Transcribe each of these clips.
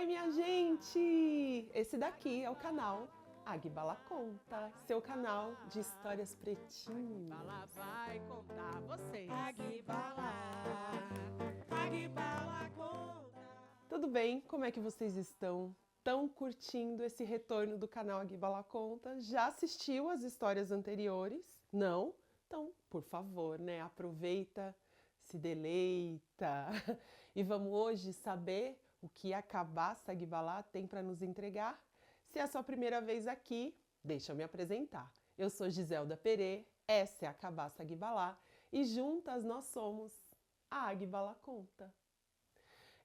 Oi, minha gente! Esse daqui é o canal Agbala Conta, seu canal de histórias pretinhas. Agbala vai contar vocês. Agbala conta. Tudo bem? Como é que vocês estão? Estão curtindo esse retorno do canal Agbala Conta? Já assistiu as histórias anteriores? Não? Então, por favor, né? Aproveita, se deleita. E vamos hoje saber o que a Cabaça Agbala tem para nos entregar? Se é a sua primeira vez aqui, deixa eu me apresentar. Eu sou Giselda Perê, essa é a Cabaça Agbala e juntas nós somos a Agbala Conta.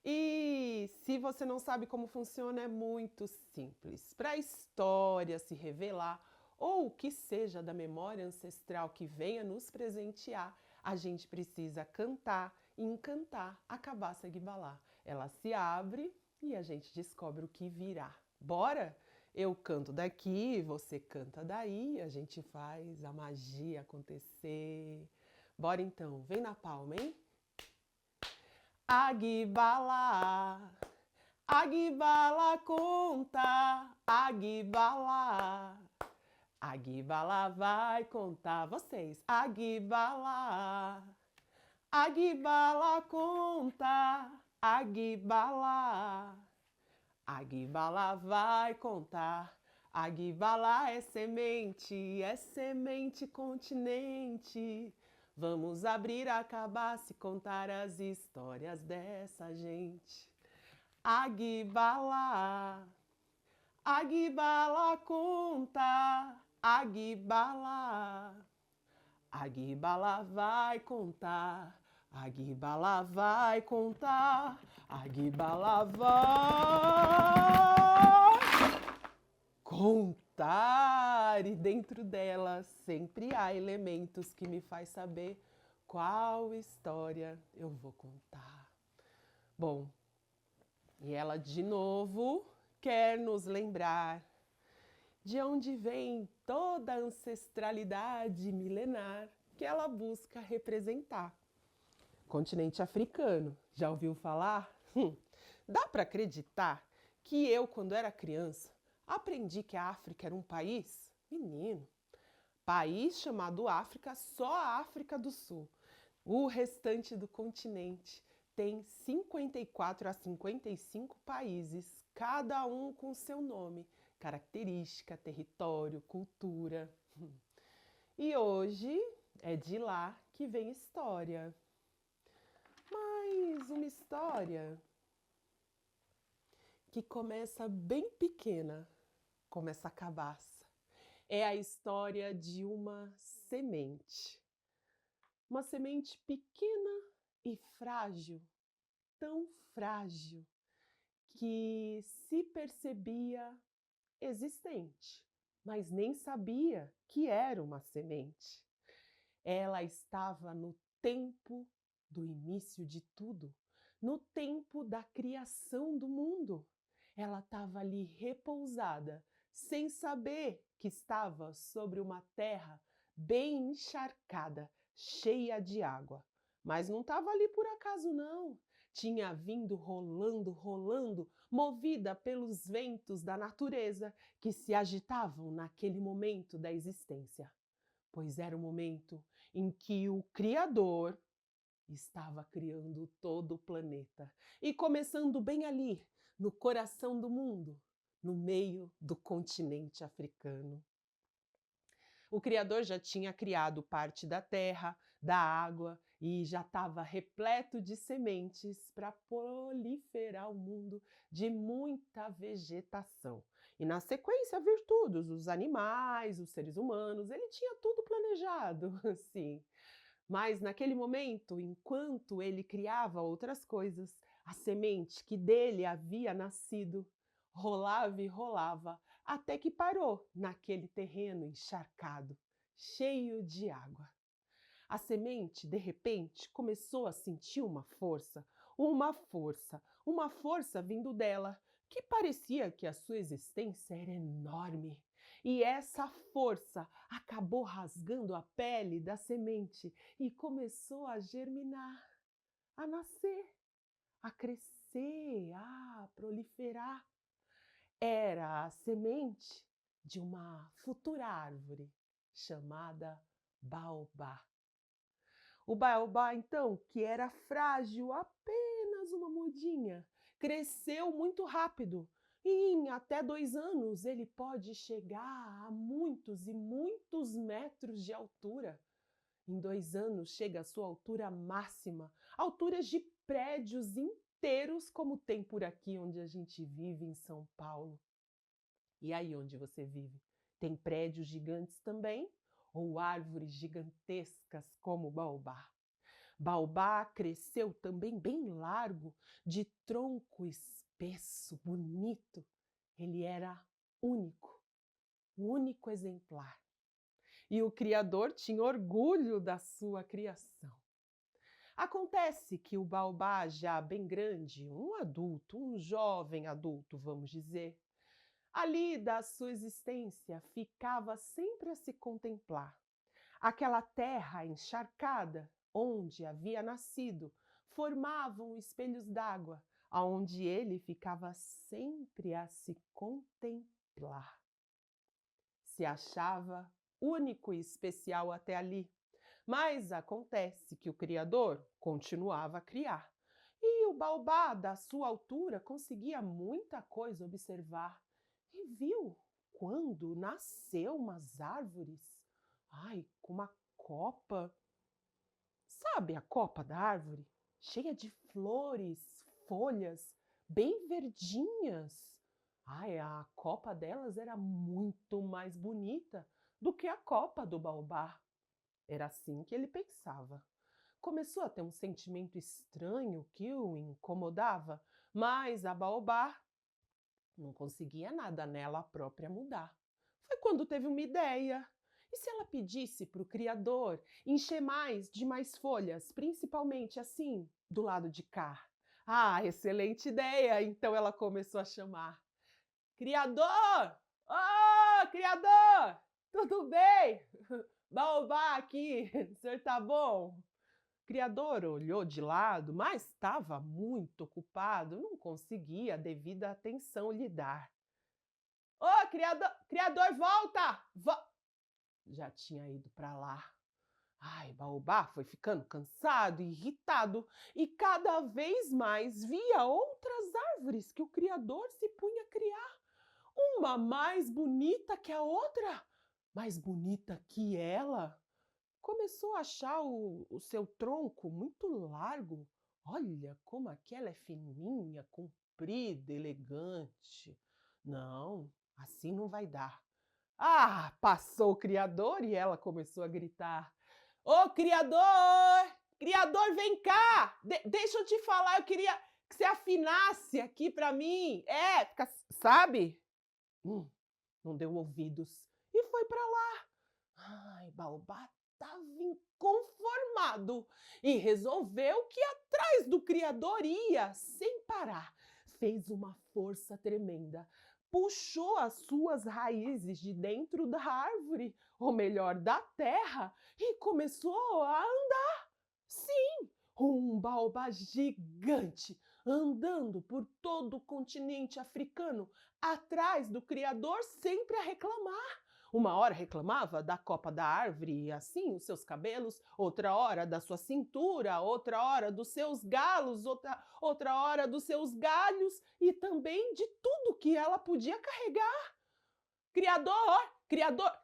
E se você não sabe como funciona, é muito simples. Para a história se revelar ou que seja da memória ancestral que venha nos presentear, a gente precisa cantar e encantar a Cabaça Agbala. Ela se abre e a gente descobre o que virá. Bora? Eu canto daqui, você canta daí, a gente faz a magia acontecer. Bora então, vem na palma, hein? Agbala, Agbala conta, Agbala. Agbala vai contar vocês. Agbala, Agbala conta, Agbala. Agbala vai contar. Agbala é semente continente. Vamos abrir a cabaça e contar as histórias dessa gente. Agbala, Agbala conta, Agbala. Agbala vai contar, Agbala vai contar, Agbala vai contar. E dentro dela sempre há elementos que me faz saber qual história eu vou contar. Bom, e ela de novo quer nos lembrar de onde vem toda a ancestralidade milenar que ela busca representar. Continente africano, já ouviu falar? Dá para acreditar que eu, quando era criança, aprendi que a África era um país? Menino, país chamado África, só a África do Sul. O restante do continente tem 54 a 55 países, cada um com seu nome, característica, território, cultura. E hoje é de lá que vem história. Mas uma história que começa bem pequena, como essa cabaça. É a história de uma semente. Uma semente pequena e frágil, tão frágil que se percebia existente, mas nem sabia que era uma semente. Ela estava no tempo do início de tudo, no tempo da criação do mundo. Ela estava ali repousada, sem saber que estava sobre uma terra bem encharcada, cheia de água. Mas não estava ali por acaso, não. Tinha vindo rolando, rolando, movida pelos ventos da natureza que se agitavam naquele momento da existência. Pois era o momento em que o Criador estava criando todo o planeta e começando bem ali, no coração do mundo, no meio do continente africano. O Criador já tinha criado parte da terra, da água e já estava repleto de sementes para proliferar o mundo de muita vegetação. E na sequência, vir todos, os animais, os seres humanos, ele tinha tudo planejado, assim. Mas naquele momento, enquanto ele criava outras coisas, a semente que dele havia nascido rolava e rolava até que parou naquele terreno encharcado, cheio de água. A semente, de repente, começou a sentir uma força vindo dela, que parecia que a sua existência era enorme. E essa força acabou rasgando a pele da semente e começou a germinar, a nascer, a crescer. crescer, a proliferar. Era a semente de uma futura árvore chamada baobá. O baobá, então, que era frágil, apenas uma mudinha, cresceu muito rápido e em até 2 anos ele pode chegar a muitos e muitos metros de altura. Em 2 anos chega à sua altura máxima, alturas de prédios inteiros, como tem por aqui onde a gente vive, em São Paulo. E aí onde você vive? Tem prédios gigantes também? Ou árvores gigantescas como o baobá? Baobá cresceu também bem largo, de tronco espesso, bonito. Ele era único, o único exemplar. E o Criador tinha orgulho da sua criação. Acontece que o baobá, já bem grande, um adulto, um jovem adulto, vamos dizer, ali da sua existência ficava sempre a se contemplar. Aquela terra encharcada, onde havia nascido, formavam espelhos d'água, aonde ele ficava sempre a se contemplar. Se achava único e especial até ali, mas acontece que o Criador continuava a criar. E o baobá, da sua altura, conseguia muita coisa observar e viu quando nasceu umas árvores, com uma copa. Sabe a copa da árvore? Cheia de flores, folhas, bem verdinhas. A copa delas era muito mais bonita do que a copa do baobá. Era assim que ele pensava. Começou a ter um sentimento estranho que o incomodava, mas a baobá não conseguia nada nela própria mudar. Foi quando teve uma ideia. E se ela pedisse para o Criador encher mais de mais folhas, principalmente assim, do lado de cá? Excelente ideia! Então ela começou a chamar: Criador! Oh, Criador! Tudo bem? Baobá aqui, o senhor tá bom? O Criador olhou de lado, mas estava muito ocupado, não conseguia a devida atenção lhe dar. Ô, Criador, volta! Já tinha ido para lá. Baobá foi ficando cansado e irritado e cada vez mais via outras árvores que o Criador se punha a criar. Uma mais bonita que a outra, mais bonita que ela. Começou a achar o seu tronco muito largo. Olha como aquela é fininha, comprida, elegante. Não, assim não vai dar. Passou o Criador e ela começou a gritar: Ô, Criador! Criador, vem cá! Deixa eu te falar, eu queria que você afinasse aqui para mim. Sabe? Não deu ouvidos e foi para lá. Baobá estava inconformado e resolveu que atrás do Criador ia sem parar. Fez uma força tremenda, puxou as suas raízes de dentro da árvore, ou melhor, da terra, e começou a andar. Sim, um baobá gigante, andando por todo o continente africano, atrás do Criador, sempre a reclamar. Uma hora reclamava da copa da árvore, assim, os seus cabelos, outra hora da sua cintura, outra hora dos seus galos, outra hora dos seus galhos e também de tudo que ela podia carregar. Criador,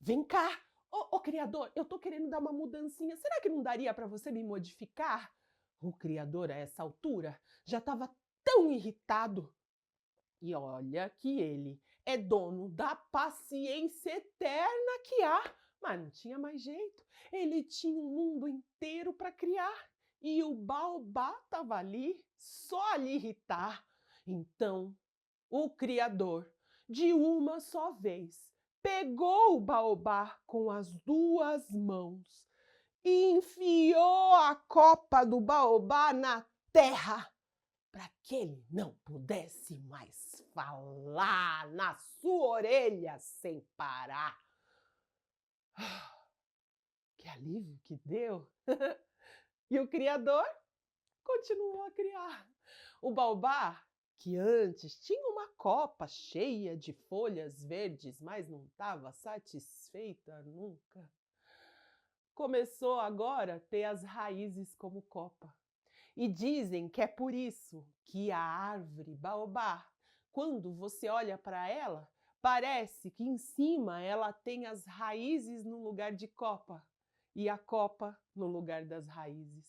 vem cá! Ô, Criador, eu tô querendo dar uma mudancinha, será que não daria para você me modificar? O Criador, a essa altura, já estava tão irritado. E olha que ele é dono da paciência eterna que há, mas não tinha mais jeito. Ele tinha um mundo inteiro para criar e o baobá estava ali só a lhe irritar. Então, o Criador, de uma só vez, pegou o baobá com as 2 mãos e enfiou a copa do baobá na terra, para que ele não pudesse mais falar na sua orelha sem parar. Que alívio que deu! E o Criador continuou a criar. O baobá, que antes tinha uma copa cheia de folhas verdes, mas não estava satisfeita nunca, começou agora a ter as raízes como copa. E dizem que é por isso que a árvore baobá, quando você olha para ela, parece que em cima ela tem as raízes no lugar de copa e a copa no lugar das raízes.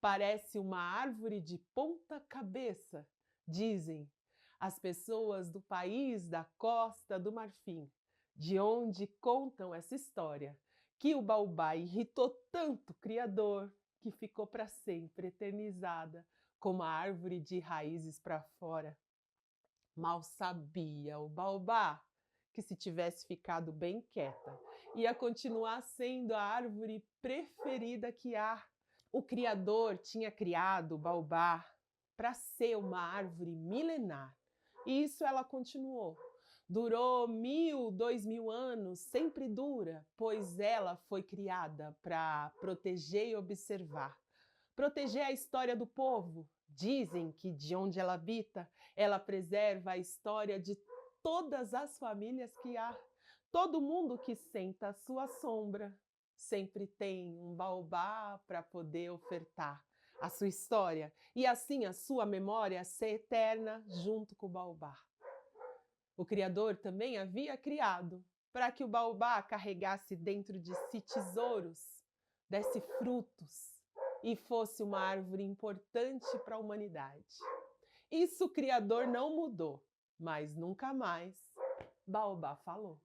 Parece uma árvore de ponta cabeça, dizem as pessoas do país da Costa do Marfim, de onde contam essa história, que o baobá irritou tanto o Criador que ficou para sempre eternizada como a árvore de raízes para fora. Mal sabia o baobá que, se tivesse ficado bem quieta, ia continuar sendo a árvore preferida que há. O Criador tinha criado o baobá para ser uma árvore milenar, e isso ela continuou. Durou 1000, 2000 anos, sempre dura, pois ela foi criada para proteger e observar. Proteger a história do povo. Dizem que de onde ela habita, ela preserva a história de todas as famílias que há. Todo mundo que senta à sua sombra sempre tem um baobá para poder ofertar a sua história e assim a sua memória ser eterna junto com o baobá. O Criador também havia criado para que o baobá carregasse dentro de si tesouros, desse frutos e fosse uma árvore importante para a humanidade. Isso o Criador não mudou, mas nunca mais baobá falou.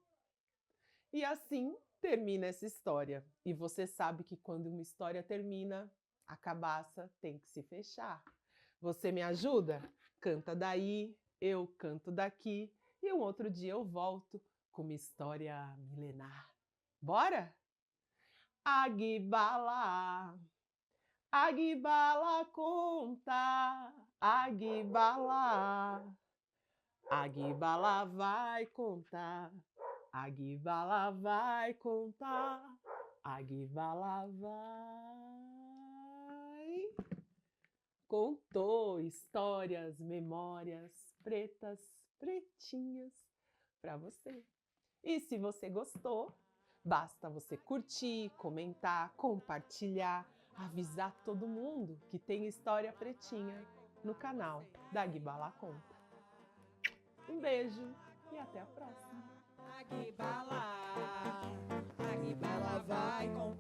E assim termina essa história. E você sabe que quando uma história termina, a cabaça tem que se fechar. Você me ajuda? Canta daí, eu canto daqui. E um outro dia eu volto com uma história milenar. Bora? Aguibala, Aguibala conta, Aguibala. Aguibala vai contar, Aguibala vai contar, Aguibala vai. Contou histórias, memórias pretas, pretinhas para você. E se você gostou, basta você curtir, comentar, compartilhar, avisar todo mundo que tem história pretinha no canal da Aguibala Conta. Um beijo e até a próxima. Aguibala vai com